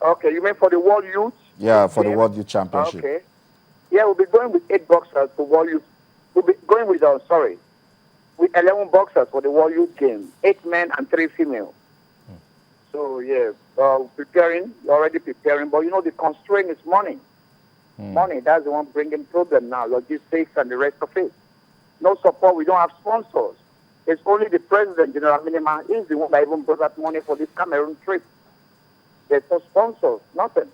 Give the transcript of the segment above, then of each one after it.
Okay, you mean for the World Youth Yeah, for the game? World Youth Championship. Okay. Yeah, we'll be going with 8 boxers for World Youth. We'll be going with, with 11 boxers for the World Youth game. 8 men and 3 female. So, yeah, preparing, already preparing. But, the constraint is money. Hmm. Money, that's the one bringing problem now. Logistics and the rest of it. No support. We don't have sponsors. It's only the president, General Minima, is the one that even brought that money for this Cameroon trip. There's no sponsors, nothing.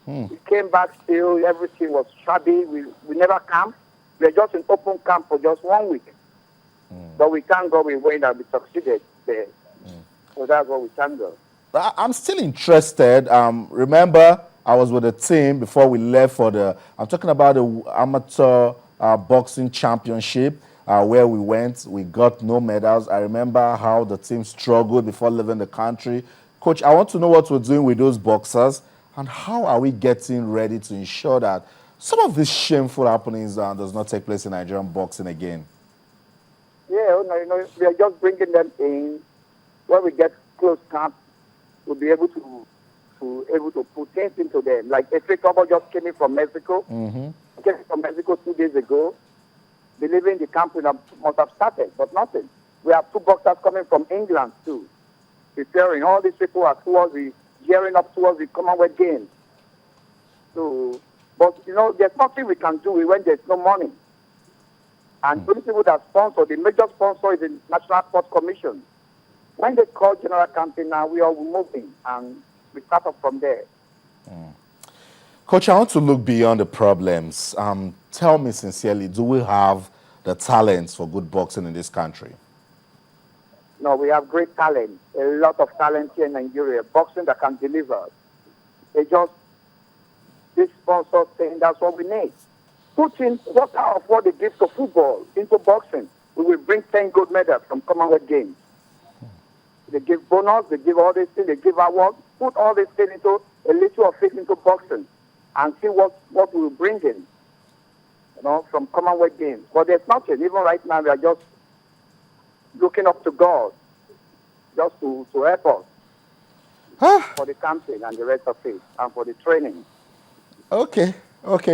Hmm. We came back still, everything was shabby. We never camped. We were just in open camp for just 1 week. But we thank God we went and we succeeded there. So that's what we thank God. I'm still interested. Remember, I was with the team before we left for I'm talking about the amateur boxing championship where we went. We got no medals. I remember how the team struggled before leaving the country. Coach, I want to know what we're doing with those boxers and how are we getting ready to ensure that some of these shameful happenings does not take place in Nigerian boxing again. Yeah, we are just bringing them in. When we get close camp, we'll be able to put things into them. Like a couple just came in from Mexico. Came from Mexico 2 days ago. Believing the camp must have started, but nothing. We have 2 boxers coming from England too, preparing. All these people are gearing up towards the Commonwealth Games. So, but there's nothing we can do when there's no money. And the people that sponsor, the major sponsor is the National Sports Commission. When they call general campaign now, we are moving and we start up from there. Coach, I want to look beyond the problems. Tell me sincerely, do we have the talents for good boxing in this country? No, we have great talent, a lot of talent here in Nigeria, boxing that can deliver. They just, this sponsor saying that's what we need. Put in quarter of what they give to football into boxing. We will bring 10 gold medals from Commonwealth Games. They give bonus, they give all these things, they give awards. Put all these things into a little of it into boxing and see what we will bring in, from Commonwealth Games. But there's nothing. Even right now, we are just looking up to God just to help us for the campaign and the rest of it and for the training. Okay,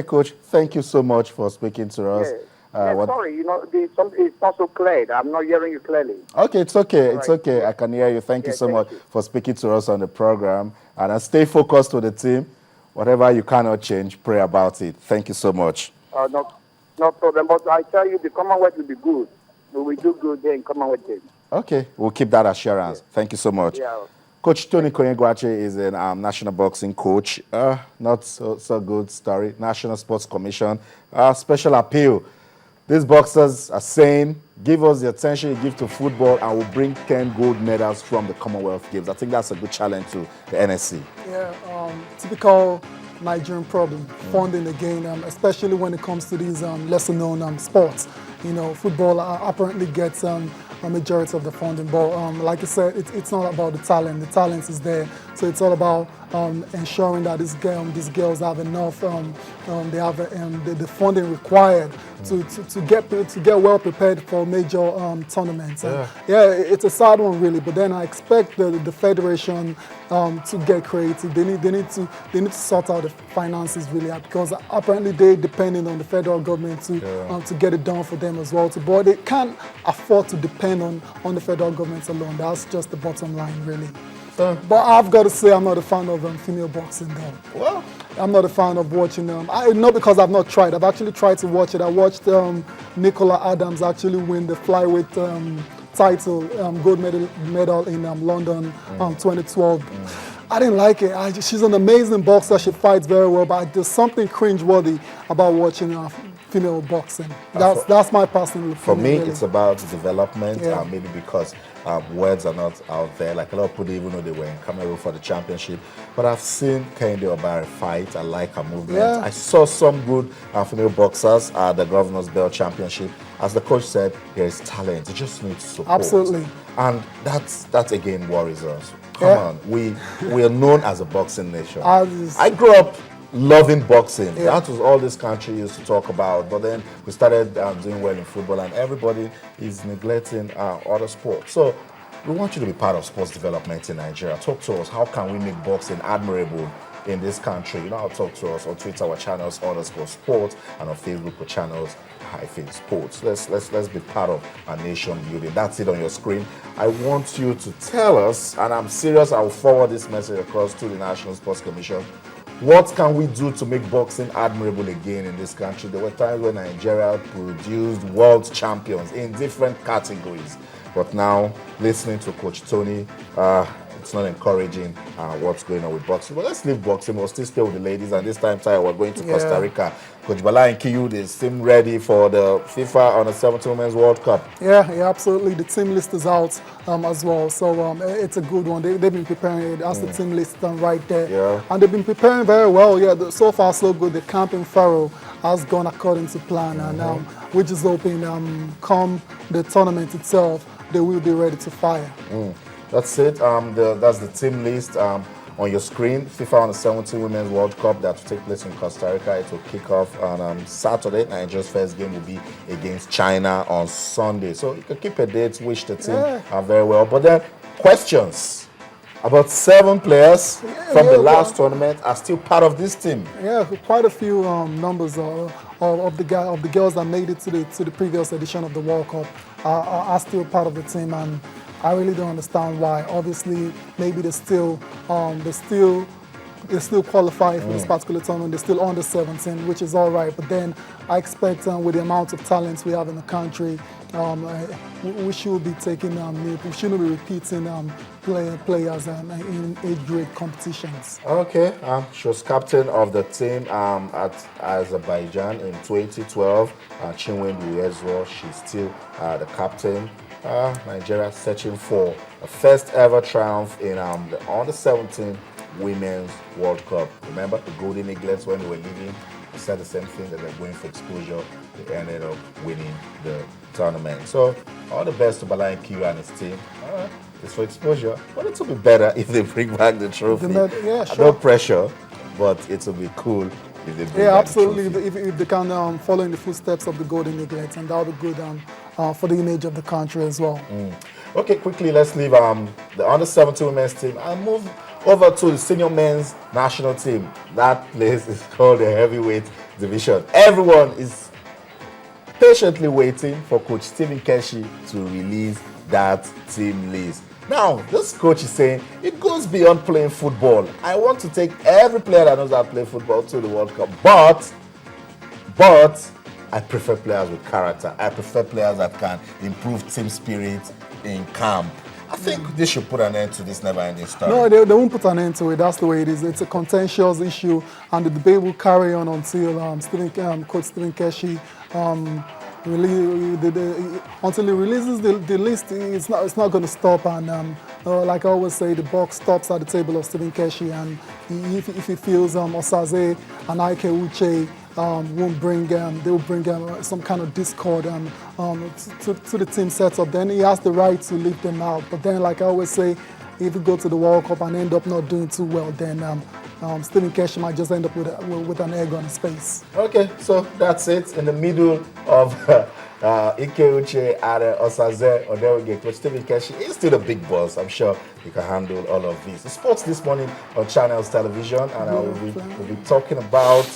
Coach. Thank you so much for speaking to us. Sorry, it's not so clear. I'm not hearing you clearly. Okay, it's okay. All It's right. okay. Yeah. I can hear you. Thank you so Thank much you. for speaking to us on the program. And stay focused with the team. Whatever you cannot change, pray about it. Thank you so much. No problem. But I tell you, the Commonwealth will be good. We will do good there in Commonwealth Games. Okay, we'll keep that assurance. Yeah. Thank you so much. Yeah. Coach Tony Koyengwache is a national boxing coach. Not so good story. National Sports Commission. Special appeal. These boxers are saying, give us the attention you give to football and we'll bring 10 gold medals from the Commonwealth Games. I think that's a good challenge to the NSC. Yeah, typical Nigerian problem, funding again, especially when it comes to these lesser known sports. Football apparently gets a majority of the funding, but like I said, it's not about the talent. The talent is there, so it's all about ensuring that these girls have enough. They have the funding required to get well prepared for major tournaments. Yeah, it's a sad one really, but then I expect the federation to get creative. They need to sort out the finances really, because apparently they're depending on the federal government to get it done for them as well. But they can't afford to depend on the federal government alone. That's just the bottom line really. But I've got to say I'm not a fan of female boxing though. Well, I'm not a fan of watching them. Not because I've not tried. I've actually tried to watch it. I watched Nicola Adams actually win the flyweight title, gold medal in London 2012. I didn't like it. She's an amazing boxer. She fights very well, but there's something cringe-worthy about watching female boxing. That's my personal opinion. For me, really. it's about development, Yeah. maybe because words are not out there. Like a lot of people didn't even know they were in Cameroon for the championship. But I've seen Kehinde Obare fight. I like her movement. Yeah. I saw some good female boxers at the Governor's Belt Championship. As the coach said, there is talent. You just need support. Absolutely. And that again worries us. Come on, we are known as a boxing nation. I grew up loving boxing. Yeah. That was all this country used to talk about. But then we started doing well in football, and everybody is neglecting other sports. So we want you to be part of sports development in Nigeria. Talk to us. How can we make boxing admirable in this country, you know how to talk to us on Twitter, our channels _sports, and on Facebook, our channels -sports. Let's be part of our nation building. That's it on your screen. I want you to tell us, and I'm serious, I will forward this message across to the National Sports Commission. What can we do to make boxing admirable again in this country? There were times when Nigeria produced world champions in different categories. But now, listening to Coach Tony, it's not encouraging what's going on with boxing. But let's leave boxing. We'll still stay with the ladies. And this time, we're going to Costa Rica. Coach Bala and Kiyu, they seem ready for the FIFA Under-17 Women's World Cup. Yeah, absolutely. The team list is out as well. So it's a good one. They've been preparing. That's the team list right there. Yeah. And they've been preparing very well. Yeah, so far so good. The camp in Faro has gone according to plan. And we're just hoping come the tournament itself, they will be ready to fire. That's it. That's the team list on your screen. FIFA Under-17 Women's World Cup that will take place in Costa Rica. It will kick off on Saturday. Nigeria's first game will be against China on Sunday. So you can keep a date, wish the team very well. But then, questions. About 7 players from the last tournament are still part of this team. Yeah, quite a few numbers of the girls that made it to the previous edition of the World Cup are still part of the team, and I really don't understand why. Obviously, maybe they're still qualifying for this particular tournament. They're still under 17, which is all right. But then I expect with the amount of talents we have in the country, we should be taking, we shouldn't be repeating players in age-grade competitions. Okay, she was captain of the team at Azerbaijan in 2012. Chinwendu as well, she's still the captain. Nigeria searching for a first ever triumph in the Under-17 Women's World Cup. Remember the Golden Eaglets, when they were leaving, they said the same thing, that they're going for exposure. They ended up winning the tournament. So all the best to Bala and Kiyu and his team. It's for exposure, but it will be better if they bring back the trophy. Yeah, sure. No pressure, but it will be cool if they bring back absolutely. the trophy. If they can follow in the footsteps of the Golden Eaglets, and that would be good for the image of the country as well. Okay, quickly, let's leave the Under-17 women's team and move over to the senior men's national team. That place is called the heavyweight division. Everyone is patiently waiting for Coach Stephen Keshi to release that team list. Now, this coach is saying it goes beyond playing football. I want to take every player that knows how to play football to the World Cup, but I prefer players with character. I prefer players that can improve team spirit in camp. I think this should put an end to this never-ending story. No, they won't put an end to it. That's the way it is. It's a contentious issue, and the debate will carry on until Coach Stephen Keshi until he releases the list. It's not going to stop. And like I always say, the buck stops at the table of Stephen Keshi. And if he feels Osaze and Ike Uche won't bring, they will bring some kind of discord to the team setup, then he has the right to leave them out. But then, like I always say, if you go to the World Cup and end up not doing too well, then Stephen Keshi might just end up with an egg on his face. Okay, so that's it. In the middle of Ike Uche and Osaze Odeoge, Coach Stephen Keshi is still the big boss. I'm sure he can handle all of this. The sports this morning on Channels Television, and we'll be talking about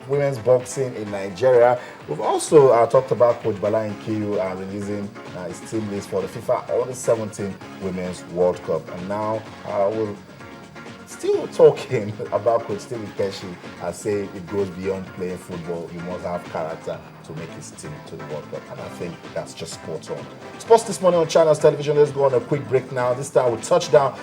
women's boxing in Nigeria. We've also talked about Coach Bala and Kiyu releasing his team list for the FIFA Under-17 Women's World Cup. And now we're still talking about Coach Stephen Keshi and saying it goes beyond playing football. You must have character to make his team to the World Cup. And I think that's just spot on. Sports this morning on Channels Television. Let's go on a quick break now. This time we'll touch down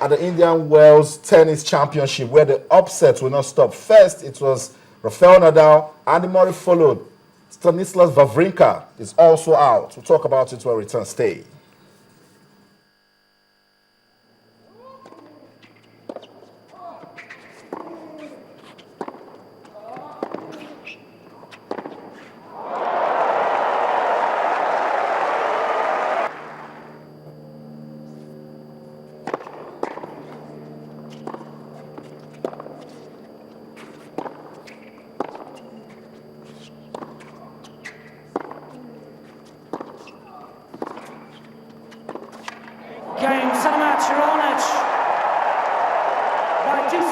at the Indian Wells Tennis Championship, where the upsets will not stop. First, it was Rafael Nadal. Andy Murray followed. Stanislas Wawrinka is also out. We'll talk about it when we return. Stay. by 2 seconds.